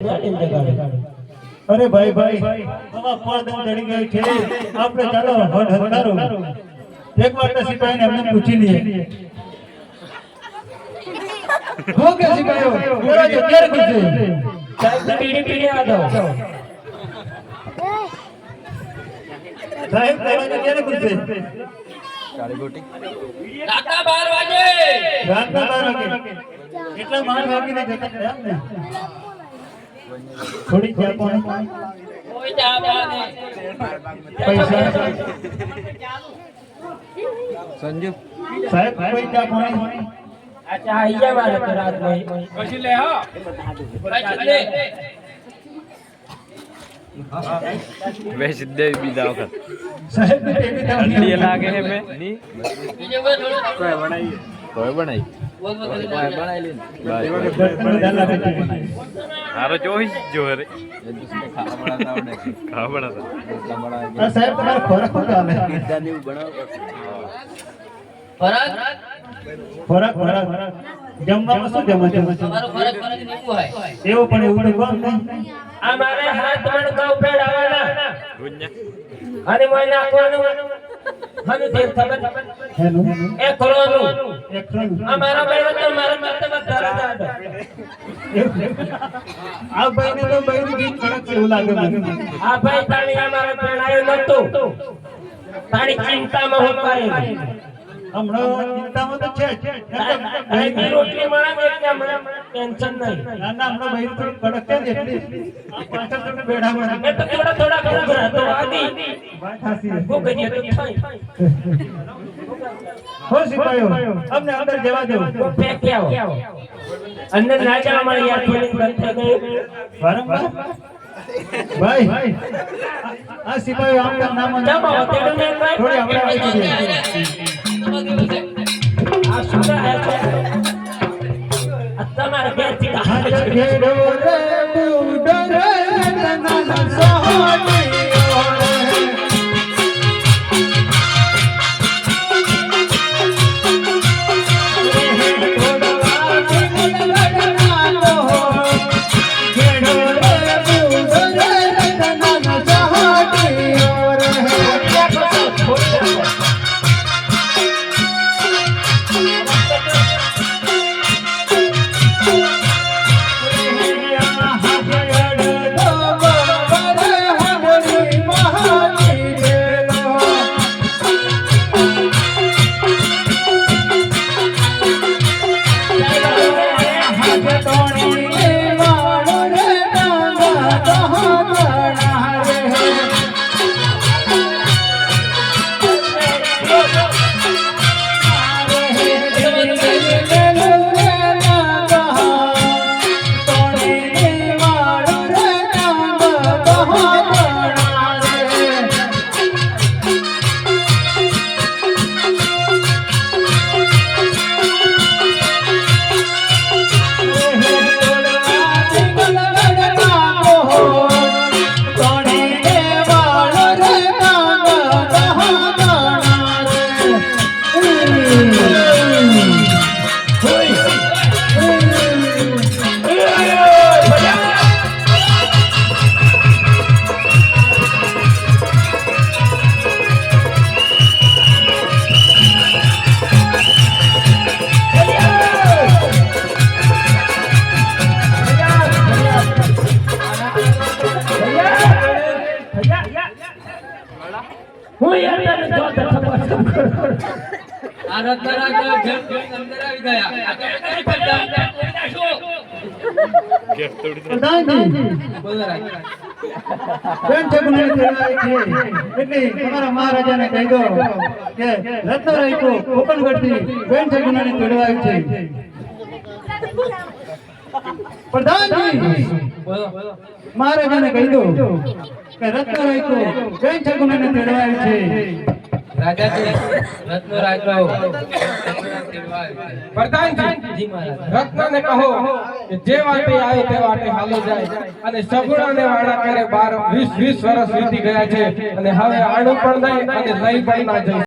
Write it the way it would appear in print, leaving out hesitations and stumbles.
अरे भाई भाई हवा પડદમ ચડી ગઈ છે આપણે ચાલો હટ હટારો એક વાર તો સિપાહીને અમને પૂછી લઈએ हो गया सिपाहीઓ मेरा जो क्लियर कर दे साहब पीढ़ी पीढ़ी आ जाओ साहब मेरा जो क्लियर कर दे काली गोटी રાતના 12 વાગે રાતના 12 વાગે એટલા માર વાગીને જતા રહ્યા ને થોડી ચા પાણી કોઈ જાવા નહીં પૈસા संजू साहब कोई चા પાણી अच्छा आइया मारे तो रात में कशी ले हो ले वे सिद्धे बीदा वखत साहब ने टेबी दाव ठंडी लागे है मैं नी बीजे को थोड़ा कोई बनाई वो बनाई ले बर्तन डाला बेटी हारो जो ही जो है रे खाना बनाता आवड़े खाना बनाता और साहब तुम्हारा खोराक होता है दादी बनाओ फरक खोराक खोराक જમવામાં શું જમવા તમારો ફરક નીકળો હે એવું પણ એવું તો કોણ નહીં અમારે હાથ મણકા ઉપાડવાના ગુન્યા અને મોય નાખવાનું હને તે ખબર હેલો એ ખરોનું એકરણ અમારા ભાઈ તો મારા માથે વધારે દાદા આ ભાઈને તો ભાઈની ગીત કડક છે એવું લાગે મને આ ભાઈ તાણી અમારા પેણાયો નતો તાણી ચિંતામાં હોપાય હમણાં ચિંતામાં તો છે ભાઈની રોટલી મળે એટલે મને ટેન્શન નહીં ના ના હમણાં ભાઈ થોડી કડક છે ને એટલે આ પાછળ તમે બેઠા એ બેઠા તો થોડા થોડા ખબર તો આદી વાત હાસી કો કરીએ તો થાય હો સિપાહીઓ અમને અંદર જવા દો તો ફેંક આવો અંદર ના જવા મળે યાર ફિલિંગ બંધ થઈ ગઈ વારંવાર ભાઈ આ સિપાહીઓ આમ નામ જમો તેડું ને થોડી આપણે આવી ગઈ આ સુધા હે છે આ તમારા ઘેર થી હાથ ઘેરો રે બુડો રે તના સોહની હું યાર તને જો તો ખબર આ રત્નરા ઘર અંદર આવી ગયા આ કઈ કરતા શું ગેપ તોડી દે પ્રધાનજી બોલો રાજ બેન જગને તેડાય છે એટલે તમારા મહારાજાને કહી દો કે રત્નરાય કો કોપલગઢથી બેન જગને તેડવાય છે પ્રધાનજી બોલો મહારાજાને કહી દો કે રત્નરાય કો બેન જગને તેડવાય છે રાજાજી રત્નરાય प्रधानजी જી મહારાજ रत्न ने कहो कि जे वाटे आयो ते वाटे हालो जाए અને સગુણા ને વાડા કરે 12 20 વર્ષ વીતી ગયા છે અને હવે આડું પણ નહીં અને લઈ પણ ના જાય।